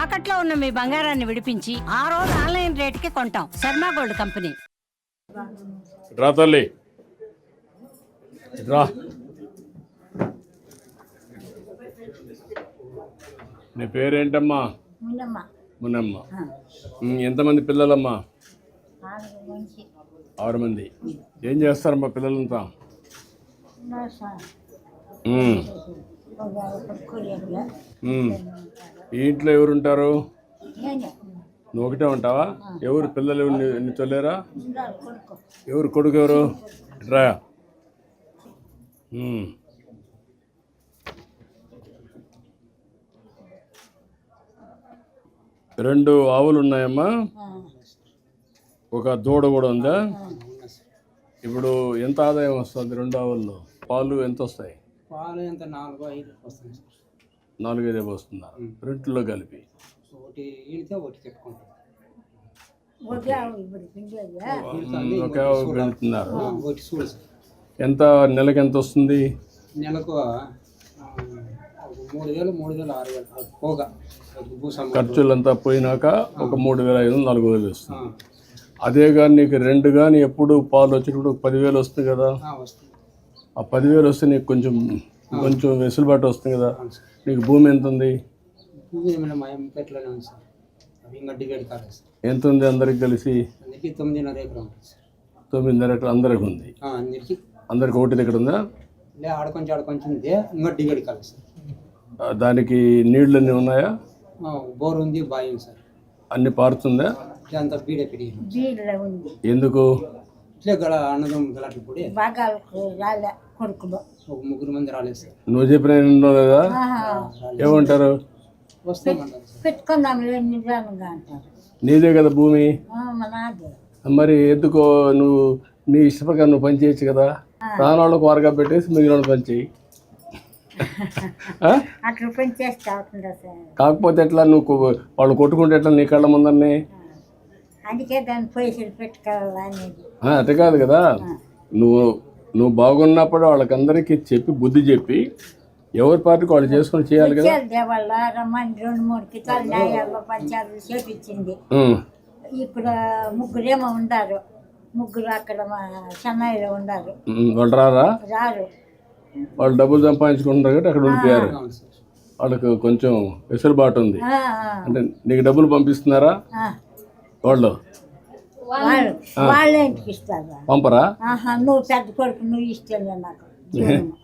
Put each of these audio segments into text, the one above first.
తాకట్లో ఉన్న మీ బంగారాన్ని విడిపించి ఆ రోజు ఆన్లైన్ రేటుకి కొంటాం. Sharma gold company. రా తల్లి రా. నీ పేరేంటమ్మా? మునమ్మ. ఎంతమంది పిల్లలమ్మా? 6 మంది. ఏం చేస్తారమ్మా పిల్లలంతా? ఈ ఇంట్లో ఎవరుంటారు? నువ్వు ఒకటే ఉంటావా? ఎవరు పిల్లలు నీ తొలేరా? ఎవరు కొడుకు? ఎవరు రా. 2 ఆవులు ఉన్నాయమ్మా, ఒక దూడ కూడా ఉందా? ఇప్పుడు ఎంత ఆదాయం వస్తుంది 2 ఆవుల్లో? పాలు ఎంత వస్తాయి? పాలు ఎంత 4-5 వస్తుంది. 4-5 వస్తుందా? రెంట్లో కలిపి? ఒకటి ఈడితే ఒకటి చెప్పుకుంటాం. ఒక ఆవు వెళ్తున్నారు. ఒకటి చూడు సార్. ఎంత నెలకి ఎంత వస్తుంది? నెలకు 3,000, 6,000 పోగా ఖర్చులంతా పోయినాక ఒక 3,500-4,000 వస్తుంది. అదే కానీ నీకు 2 కానీ ఎప్పుడు పాలు వచ్చేటప్పుడు 10,000 వస్తుంది కదా. ఆ 10,000 వస్తే నీకు కొంచెం వెసులుబాటు వస్తుంది కదా. నీకు భూమి ఎంత ఉంది? ఎంత ఉంది అందరికి కలిసి? 9.5 ఎకరం ఉంటుంది సార్. 9.5 ఎకరం అందరికి ఉంది. అందరికి ఒకటి దగ్గర ఉందా? ఆడకొంచెం ఉంది. ఇంకా డిగడి కాదు సార్. దానికి నీళ్ళు అన్నీ ఉన్నాయా? బోర్ ఉంది, బావి ఉంది సార్. అన్ని పారుతుందా? అంతా బీడే పెరిగి ఎందుకు? ఇట్లే అన్నదం గలాటప్పుడు కొడుకులు 3 మంది రాలేదు సార్. నువ్వు చెప్పిన లేదా? ఏమంటారు? నీదే కదా భూమి, మరి ఎందుకో నువ్వు నీ ఇష్టప్రకారం నువ్వు పని చేయొచ్చు కదా. రానోళ్ళకు వారగా పెట్టేసి మిగిలిన పని చేయి. కాకపోతే ఎట్లా నువ్వు వాళ్ళు కొట్టుకుంటే ఎట్లా నీ కళ్ళ ముందరనే? అందుకే దాన్ని పైసలు పెట్టుకోవాలని. అట్లా కాదు కదా. నువ్వు బాగున్నప్పుడు వాళ్ళకందరికీ చెప్పి బుద్ధి చెప్పి ఎవరి పార్టీకి వాళ్ళు చేసుకొని చేయాలి కదా. 2-3 కితాలు న్యాయాల్లో పంచాయతీలు చేపించింది. ఇప్పుడు 3 ఉండారు. 3 అక్కడ చెన్నైలో ఉండారు. వాళ్ళు రారు. వాళ్ళు డబ్బులు సంపాదించుకుంటారు కాబట్టి అక్కడ ఉండిపోయారు. వాళ్ళకు కొంచెం వెసులుబాటు ఉంది. అంటే నీకు డబ్బులు పంపిస్తున్నారా వాళ్ళు? వాళ్ళే ఇంటికి ఇస్తారు. పంపరా? నువ్వు పెద్ద కొడుకు, నువ్వు ఇష్టం నాకు.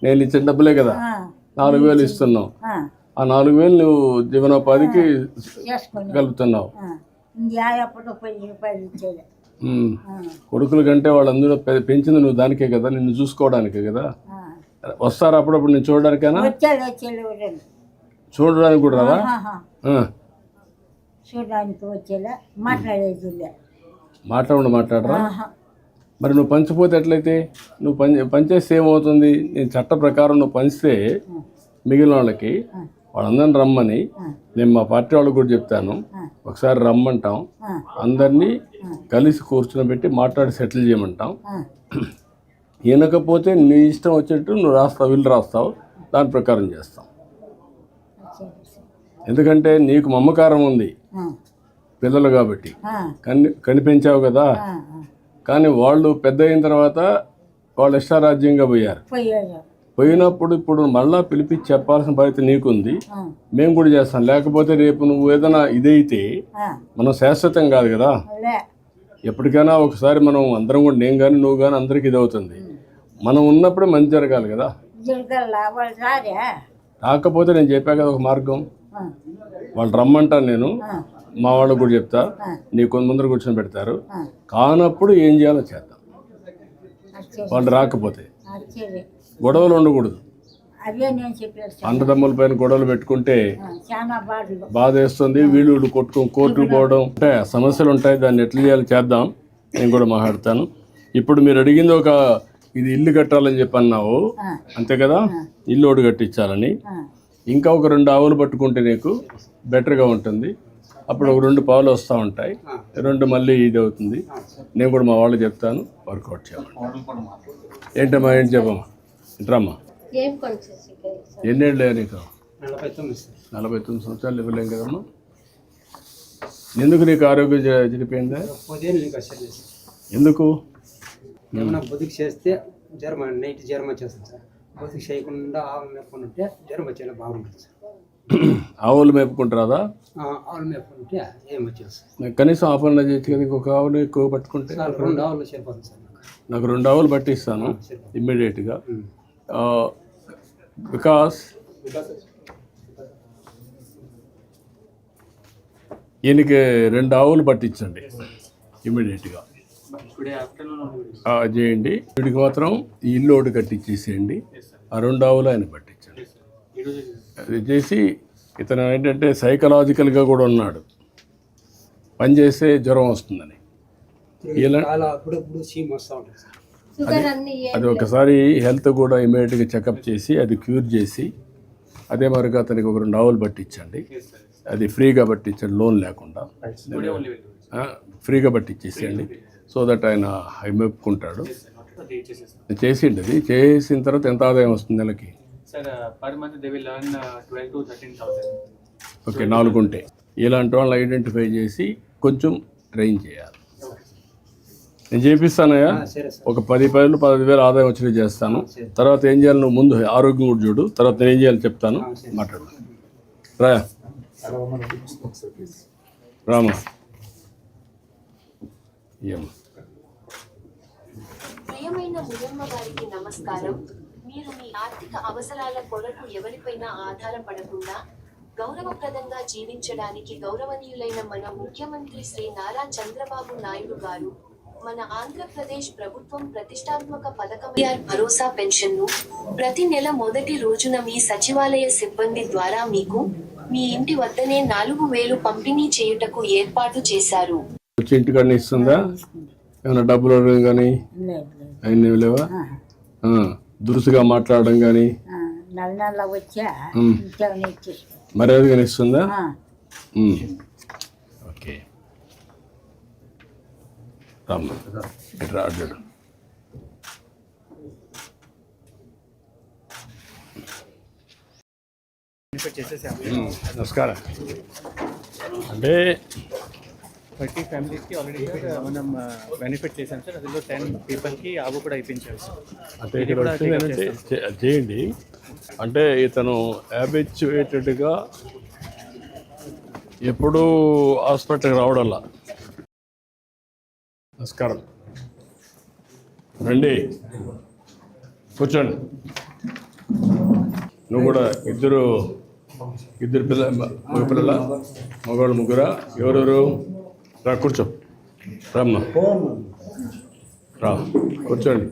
నేను ఇచ్చిన డబ్బులే కదా. 4,000 ఇస్తున్నావు. ఆ 4,000 నువ్వు జీవనోపాధికి కలుపుతున్నావు. కొడుకుల కంటే వాళ్ళందరూ పెంచింది నువ్వు దానికే కదా, నిన్ను చూసుకోవడానికే కదా. వస్తారా అప్పుడప్పుడు నేను చూడడానికైనా? చూడడానికి కూడా రాదా? చూడడానికి వచ్చేలా మాట్లాడేది. మాట్లాడరా? మరి నువ్వు పంచిపోతే ఎట్లయితే? నువ్వు పంచేస్తే ఏమవుతుంది? నేను చట్ట ప్రకారం నువ్వు పంచితే మిగిలిన వాళ్ళకి వాళ్ళందరిని రమ్మని నేను మా పార్టీ వాళ్ళకి కూడా చెప్తాను. ఒకసారి రమ్మంటాం, అందరినీ కలిసి కూర్చుని పెట్టి మాట్లాడి సెటిల్ చేయమంటాం. వినకపోతే నీ ఇష్టం వచ్చేట్టు నువ్వు రాస్తావు, వీళ్ళు రాస్తావు, దాని ప్రకారం చేస్తాం. ఎందుకంటే నీకు మమకారం ఉంది పిల్లలు కాబట్టి కనిపించావు కదా. కానీ వాళ్ళు పెద్ద అయిన తర్వాత వాళ్ళు ఇష్టారాజ్యంగా పోయినప్పుడు ఇప్పుడు మళ్ళా పిలిపించి చెప్పాల్సిన బాధ్యత నీకుంది. మేము కూడా చేస్తాం. లేకపోతే రేపు నువ్వు ఏదైనా ఇదైతే మనం శాశ్వతం కాదు కదా. ఎప్పటికైనా ఒకసారి మనం అందరం కూడా, నేను కానీ నువ్వు కానీ అందరికి ఇది అవుతుంది. మనం ఉన్నప్పుడే మంచి జరగాలి కదా. కాకపోతే నేను చెప్పా కదా ఒక మార్గం. వాళ్ళు రమ్మంటాను, నేను మా వాళ్ళకు కూడా చెప్తా, నీ కొంత ముందర కూర్చొని పెడతారు. కానప్పుడు ఏం చేయాలో చేద్దాం. వాళ్ళు రాకపోతే గొడవలు ఉండకూడదు. అన్నదమ్ముల పైన గొడవలు పెట్టుకుంటే బాధ వేస్తుంది. వీళ్ళు కొట్టుకుని కోర్టుకు పోవడం అంటే సమస్యలు ఉంటాయి. దాన్ని ఎట్లా చేయాలో చేద్దాం, నేను కూడా మాట్లాడతాను. ఇప్పుడు మీరు అడిగింది ఇది ఇల్లు కట్టాలని చెప్పి అన్నావు, అంతే కదా. ఇల్లు ఒకటి కట్టించాలని. ఇంకా ఒక 2 ఆవులు పట్టుకుంటే నీకు బెటర్గా ఉంటుంది. అప్పుడు ఒక 2 పావులు వస్తూ ఉంటాయి, 2 మళ్ళీ ఇది అవుతుంది. నేను కూడా మా వాళ్ళు చెప్తాను, వర్కౌట్ చేయాలి. ఏంటమ్మా, ఏంటి చెప్పమ్మా, ఇంట్రమ్మా. ఎన్నేళ్ళు నీకు? 49 సంవత్సరాలు ఇవ్వలేం కదమ్మా. ఎందుకు నీకు ఆరోగ్యం చెడిపోయిందా? 10 ఏళ్ళు ఇంకా సర్లేదు సార్. ఎందుకు? ఏమన్నా బతుకు చేస్తే జ్వరం నైట్ జ్వరం వచ్చేస్తుంది సార్. బతుకు చేయకుండా ఆవులు మేపుకుంటే జ్వరం వచ్చేలా బాగుంటుంది సార్. ఆవులు మేపుకుంటారా? ఆవులు మేపుకుంటే ఏం వచ్చేది సార్. కనీసం ఆ పనులు చేయొచ్చు కదా, ఇంకొక ఆవులు ఎక్కువ పట్టుకుంటే. సార్ 2 ఆవులు సరిపోతుంది సార్. నాకు 2 ఆవులు పట్టిస్తాను ఇమ్మీడియట్గా. బికాస్ ఈయనకి 2 ఆవులు పట్టించండి ఇమ్మీడియట్గా చేయండి. వీడికి మాత్రం ఈ ఇల్లు ఒకటి కట్టించేసేయండి. ఆ 2 ఆవులు ఆయన పట్టించండి. అది చేసి ఇతను ఏంటంటే సైకలాజికల్గా కూడా ఉన్నాడు, పని చేస్తే జ్వరం వస్తుందని. అప్పుడప్పుడు సీమ్ వస్తూ ఉంటుంది సార్. అది ఒకసారి హెల్త్ కూడా ఇమీడియట్గా చెకప్ చేసి అది క్యూర్ చేసి అదే మరిగా అతనికి ఒక 2 ఆవులు పట్టించండి. అది ఫ్రీగా పట్టించండి, లోన్ లేకుండా ఫ్రీగా పట్టించేసేయండి. సో దట్ ఆయన మెప్పుకుంటాడు. చేసిండి. అది చేసిన తర్వాత ఎంత ఆదాయం వస్తుంది నెలకి? ఓకే, 4 ఉంటే ఇలాంటి వాళ్ళని ఐడెంటిఫై చేసి కొంచెం ట్రైన్ చేయాలి. నేను చేపిస్తానయ్యా. ఒక 10,000-15,000 ఆదాయం వచ్చి చేస్తాను. తర్వాత ఏం చేయాలి, నువ్వు ముందు ఆరోగ్యం కూడా చూడు, తర్వాత నేను ఏం చేయాలి చెప్తాను. మాట్లాడు రా రామా. ప్రియమైన ముయమ్మ గారికి నమస్కారం. మీరు మీ ఆర్థిక అవసరాల కొరకు ఎవరిపైనా ఆధారపడకుండా గౌరవప్రదంగా జీవించడానికి గౌరవనీయులైన మన ముఖ్యమంత్రి శ్రీ నారా చంద్రబాబు నాయుడు గారు మన ఆంధ్రప్రదేశ్ ప్రభుత్వం ప్రతిష్టాత్మక పథకం భరోసా పెన్షన్ను ప్రతి నెల మొదటి రోజున మీ సచివాలయ సిబ్బంది ద్వారా మీకు మీ ఇంటి వద్దనే 4,000 పంపిణీ చేయుటకు ఏర్పాటు చేశారు. ఇంటికాడ ఇస్తుందా? ఏమైనా డబ్బులు అడగడం కానీ అయినా లేవా? దురుసుగా మాట్లాడడం కానీ మర్యాదగా ఇస్తుందా? ఓకే రామ్మా ఇట్లా అడ్డాడు. నమస్కారం. అంటే 30 ఫ్యామిలీస్కి ఆల్రెడీ మనం బెనిఫిట్ చేశాం సార్. అందులో 10 పీపుల్కి ఆవు కూడా ఇప్పించారు సార్. అంటే ఇక్కడ వచ్చిందంటే చేయండి. అంటే ఇతను హ్యాబిచ్యుయేటెడ్గా ఎప్పుడూ హాస్పిటల్కి రావడంలా. నమస్కారం, రండి కూర్చోండి. నువ్వు కూడా ఇద్దరు పిల్లల మగవాళ్ళు ముగ్గురా? ఎవరెవరు? రా కూర్చో, రమ్మా రా కూర్చోండి.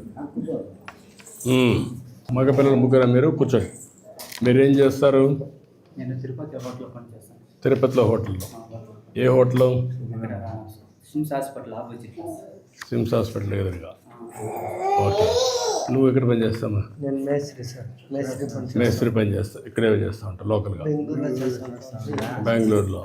మగ పిల్లలు ముగ్గురా? మీరు కూర్చోండి. మీరేం చేస్తారు? నేను తిరుపతి హోటల్లో పనిచేస్తాను. తిరుపతిలో హోటల్లో? ఏ hotel? SIMS hospital opposite. SIMS hospital ఎదురుగా. ఓకే, నువ్వు ఎక్కడ పని చేస్తామా? నేను మేస్త్రి సార్. మేస్త్రి పని చేస్తా. ఇక్కడే చేస్తా ఉంటా లోకల్గా? బెంగళూరులో.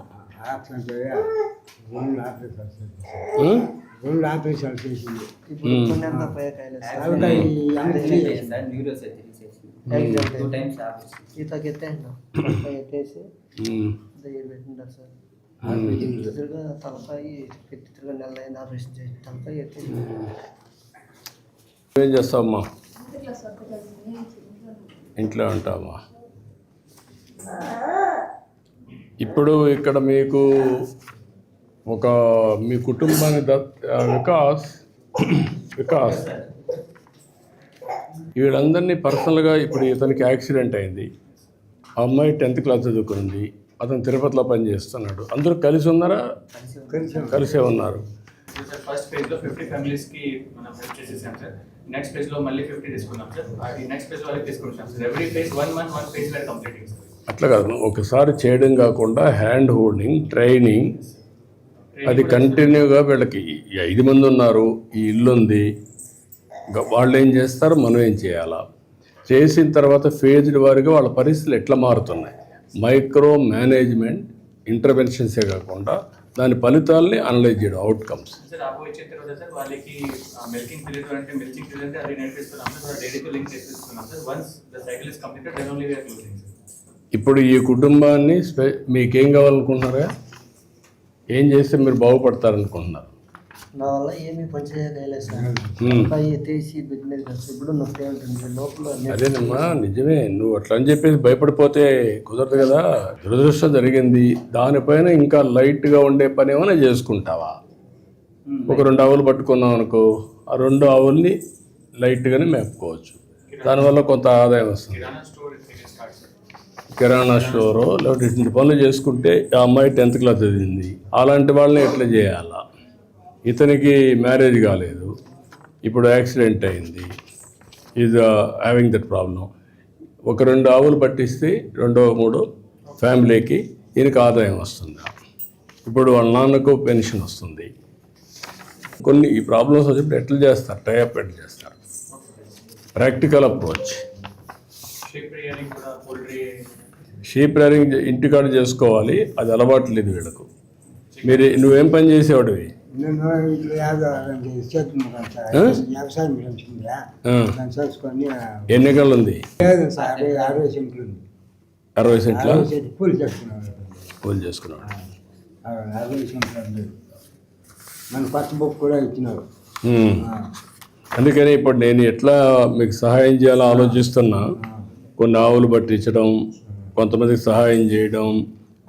తలకాయ పెట్టి నెల ఆపరేషన్ చేసి తలకాయ ఏం చేస్తావమ్మా? ఇంట్లో ఉంటామా? ఇప్పుడు ఇక్కడ మీకు ఒక మీ కుటుంబాన్ని వికాస్ వీళ్ళందరినీ పర్సనల్గా ఇప్పుడు ఇతనికి యాక్సిడెంట్ అయింది. ఆ అమ్మాయి 10th క్లాస్ చదువుకుంది. అతను తిరుపతిలో పని చేస్తున్నాడు. అందరూ కలిసి ఉన్నారా? కలిసే ఉన్నారు. ఫస్ట్ ఫేజ్లో 50 ఫ్యామిలీస్కి మనం హెల్ప్ చేసేసాం సార్. నెక్స్ట్ ఫేజ్లో మళ్ళీ 50 తీసుకున్నాం సార్. ఈ నెక్స్ట్ ఫేజ్ వాళ్ళకి తీసుకుంటాం sir. Every phase 1 month 1 phase we're completing sir. అట్లా కాదు, ఒకసారి చేయడం కాకుండా హ్యాండ్ హోల్డింగ్, ట్రైనింగ్, అది కంటిన్యూగా వీళ్ళకి 5 మంది ఉన్నారు, ఈ ఇల్లు ఉంది, వాళ్ళు ఏం చేస్తారు, మనం ఏం చేయాలా, చేసిన తర్వాత ఫేజ్డ్ వారిగా వాళ్ళ పరిస్థితులు ఎట్లా మారుతున్నాయి, మైక్రో మేనేజ్మెంట్ ఇంటర్వెన్షన్సే కాకుండా దాని ఫలితాలని అనలైజ్ చేయడం, అవుట్కమ్స్. సార్ ఆపో ఇచ్చిన తర్వాత సార్ వాళ్ళకి మిల్కింగ్ పీరియడ్ అంటే మిల్కింగ్ పీరియడ్ అంటే అది నేర్పిస్తున్నాం సార్. డైరీతో లింక్ చేస్తున్నాం sir. Once the cycle is completed then only we are closing sir. ఇప్పుడు ఈ కుటుంబాన్ని మీకేం కావాలనుకుంటున్నారా? ఏం చేస్తే మీరు బాగుపడతారనుకుంటున్నారు? నా వల్ల ఏమీ పని చేయలేదు సార్. పై తీసి బిడ్డ మీద కాస్త ఇప్పుడు నొప్పి ఉంటుంది లోపల అదేనమ్మా, నిజమే. నువ్వు అట్లా అని చెప్పేసి భయపడిపోతే కుదరదు కదా. దురదృష్టం జరిగింది, దానిపైన ఇంకా లైట్గా ఉండే పని ఏమైనా చేసుకుంటావా? ఒక 2 ఆవులు పట్టుకున్నాం అనుకో, ఆ 2 ఆవుల్ని లైట్గానే మేపుకోవచ్చు. దానివల్ల కొంత ఆదాయం వస్తుంది. కిరాణా స్టోర్ స్టార్ట్ సార్. కిరాణా స్టోరు లేకపోతే ఇటువంటి పనులు చేసుకుంటే, ఆ అమ్మాయి 10th క్లాస్ చదివింది, అలాంటి వాళ్ళని ఎట్లా చేయాలా? ఇతనికి మ్యారేజ్ కాలేదు, ఇప్పుడు యాక్సిడెంట్ అయింది, ఈజ్ హ్యావింగ్ దట్ ప్రాబ్లం. ఒక 2 ఆవులు పట్టిస్తే 2 3 ఫ్యామిలీకి ఈయనకి ఆదాయం వస్తుంది. ఇప్పుడు వాళ్ళ నాన్నకు పెన్షన్ వస్తుంది. కొన్ని ఈ ప్రాబ్లమ్స్ వచ్చినప్పుడు ఎట్లా చేస్తారు? టైఅప్ ఎట్లా చేస్తారు? Practical approach. షీప్ రియరింగ్ కూడా, పోల్ట్రీ షీప్ రేరింగ్ ఇంటికాడ చేసుకోవాలి, అది అలవాటు లేదు వీళ్ళకు. నువ్వేం పని చేసేవాడివి? నేను ఇట్లా చేస్తున్నాను సార్, వ్యవసాయం పెంచుకుందా దాన్ని చేసుకొని ఎన్ని ఎకరాలు ఉంది? లేదు సార్, 60 సెంట్లు ఉంది. 60 సెంట్ల 60 సెంట్లు పూలు చేసుకున్నాను. పూలు చేసుకున్నాడు. 60 సెంట్లు ఉంది. మన ఫస్ట్ బుక్ కూడా ఇచ్చినారు. అందుకని ఇప్పుడు నేను ఎట్లా మీకు సహాయం చేయాలో ఆలోచిస్తున్నా. కొన్ని ఆవులు పట్టించడం, కొంతమందికి సహాయం చేయడం,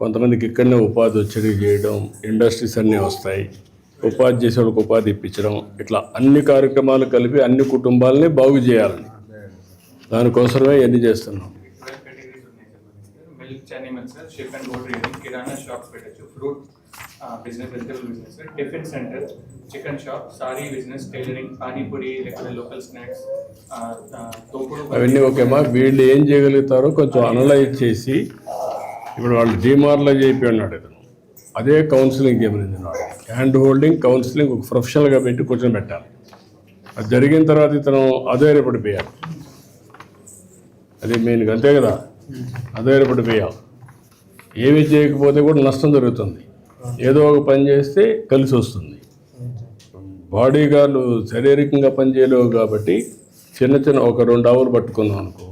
కొంతమందికి ఇక్కడనే ఉపాధి వచ్చేది చేయడం, ఇండస్ట్రీస్ అన్నీ వస్తాయి, ఉపాధి చేసే వాళ్ళకి ఉపాధి ఇప్పించడం, ఇట్లా అన్ని కార్యక్రమాలు కలిపి అన్ని కుటుంబాలని బాగు చేయాలని, దానికోసమే ఇవన్నీ చేస్తున్నాం. 12 కేటగిరీస్ ఉన్నాయి సార్ మన దగ్గర. Milk animal sir, sheep and goat rearing, కిరాణా షాప్స్ పెట్టచ్చు, fruit business, vegetable business, tiffin centre, chicken shop, sari business, tailoring, panipuri, లేకపోతే లోకల్ స్నాక్స్, తోపుడు. అవన్నీ ఓకేమా. వీళ్ళు ఏం చేయగలుగుతారో కొంచెం అనలైజ్ చేసి, ఇప్పుడు వాళ్ళు డీమార్లో చేయిపోయి ఉన్నాడు ఇతను, అదే కౌన్సిలింగ్ చేయమనింది వాడు. హ్యాండ్ హోల్డింగ్ కౌన్సిలింగ్ ఒక ప్రొఫెషనల్గా పెట్టి కూర్చొని పెట్టాలి. అది జరిగిన తర్వాత ఇతను అధైర్యపడిపోయాడు. అది మెయిన్గా అంతే కదా, అధైర్యపడిపోయాం. ఏమీ చేయకపోతే కూడా నష్టం జరుగుతుంది. ఏదో ఒక పని చేస్తే కలిసి వస్తుంది. బాడీగా నువ్వు శారీరకంగా పని చేయలేవు కాబట్టి చిన్న చిన్న ఒక 2 ఆవులు పట్టుకున్నావు అనుకో,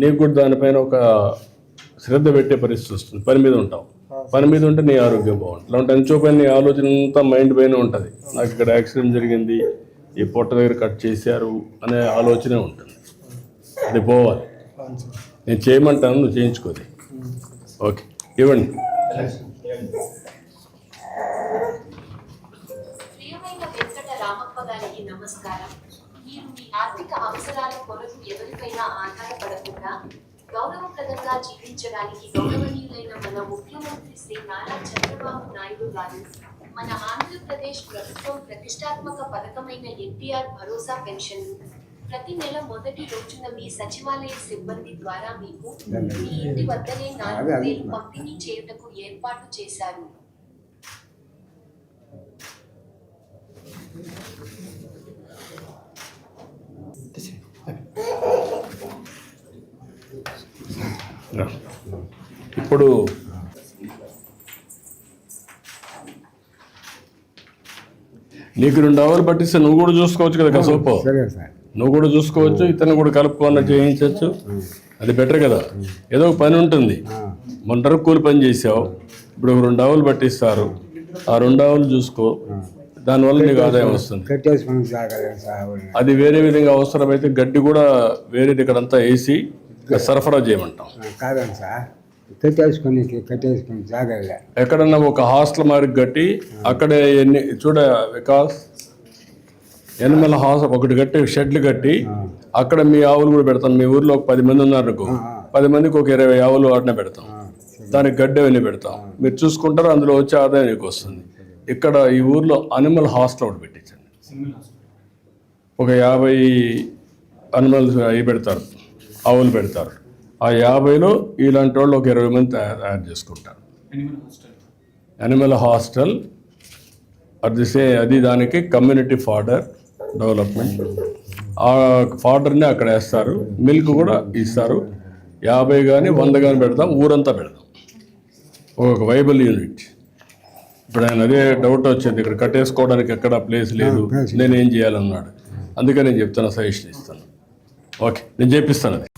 నీకు కూడా దానిపైన ఒక శ్రద్ధ పెట్టే పరిస్థితి వస్తుంది. పని మీద ఉంటావు, పని మీద ఉంటే నీ ఆరోగ్యం బాగుంటుంది. అలాంటి అంచోపైన నీ ఆలోచన అంతా మైండ్ పైన ఉంటుంది. నాకు ఇక్కడ యాక్సిడెంట్ జరిగింది, ఈ పొట్ట దగ్గర కట్ చేశారు అనే ఆలోచనే ఉంటుంది. అది పోవాలి. నేను చేయమంటాను, నువ్వు చేయించుకోది. ఓకే, ఇవ్వండి. ప్రియమైన వెంకట రామప్ప గారికి నమస్కారం. మీరు మీ ఆర్థిక అవసరాల కొరకు ఎవరిపైనా ఆధారపడకుండా గౌరవప్రదంగా జీవించడానికి గౌరవనీయులైన మన ముఖ్యమంత్రి శ్రీ నారా చంద్రబాబు నాయుడు గారు మన ఆంధ్రప్రదేశ్ ప్రభుత్వం ప్రతిష్టాత్మక పథకమైన ఎన్టీఆర్ భరోసా పెన్షన్ ప్రతి నెల మొదటి రోజున మీ సచివాలయ సిబ్బంది ద్వారా మీకు మీ ఇంటి వద్దనే 4,000 పంపిణీ చేయుటకు ఏర్పాటు చేశారు. ఇప్పుడు నీకు 2 ఆవులు పట్టిస్తే నువ్వు కూడా చూసుకోవచ్చు కదా కాసేపు. నువ్వు కూడా చూసుకోవచ్చు, ఇతను కూడా కలుపుకొని చేయించవచ్చు. అది బెటర్ కదా. ఏదో ఒక పని ఉంటుంది. మొన్న కూలి పని చేసావు, ఇప్పుడు 2 ఆవులు పట్టిస్తారు, ఆ 2 ఆవులు చూసుకో, దానివల్ల నీకు ఆదాయం వస్తుంది. అది వేరే విధంగా అవసరమైతే గడ్డి కూడా వేరేది ఇక్కడంతా వేసి సరఫరా చేయమంటాం. కట్టేసుకొని జాగ్రత్త. ఎక్కడన్నా ఒక హాస్టల్ మారికి కట్టి అక్కడే చూడ వికాస్ ఎనిమల్ హాస్టల్ ఒకటి కట్టి షెడ్లు కట్టి అక్కడ మీ ఆవులు కూడా పెడతాం. మీ ఊర్లో ఒక 10 మంది ఉన్నారు అనుకో, 10 మందికి ఒక 20 ఆవులు వాటినే పెడతాం. దానికి గడ్డి అవన్నీ పెడతాం. మీరు చూసుకుంటారు, అందులో వచ్చే ఆదాయం నీకు వస్తుంది. ఇక్కడ ఈ ఊర్లో అనిమల్ హాస్టల్ ఒకటి పెట్టించండి. ఒక 50 అనిమల్స్ అవి పెడతారు, ఆవులు పెడతారు. ఆ 50లో ఇలాంటి వాళ్ళు ఒక 20 మంది తయారు చేసుకుంటారు. యానిమల్ హాస్టల్ అది దానికి కమ్యూనిటీ ఫాడర్ డెవలప్మెంట్. ఆ ఫాడర్ని అక్కడ వేస్తారు, మిల్క్ కూడా ఇస్తారు. 50 కానీ 100 కానీ పెడతాం, ఊరంతా పెడతాం. ఒక వైబుల్ యూనిట్. ఇప్పుడు ఆయన అదే డౌట్ వచ్చింది, ఇక్కడ కట్టేసుకోవడానికి ఎక్కడ ప్లేస్ లేదు, నేనేం చేయాలన్నాడు. అందుకని నేను చెప్తాను, సజెషన్ ఇస్తాను. ఓకే, నేను చేపిస్తాను అది.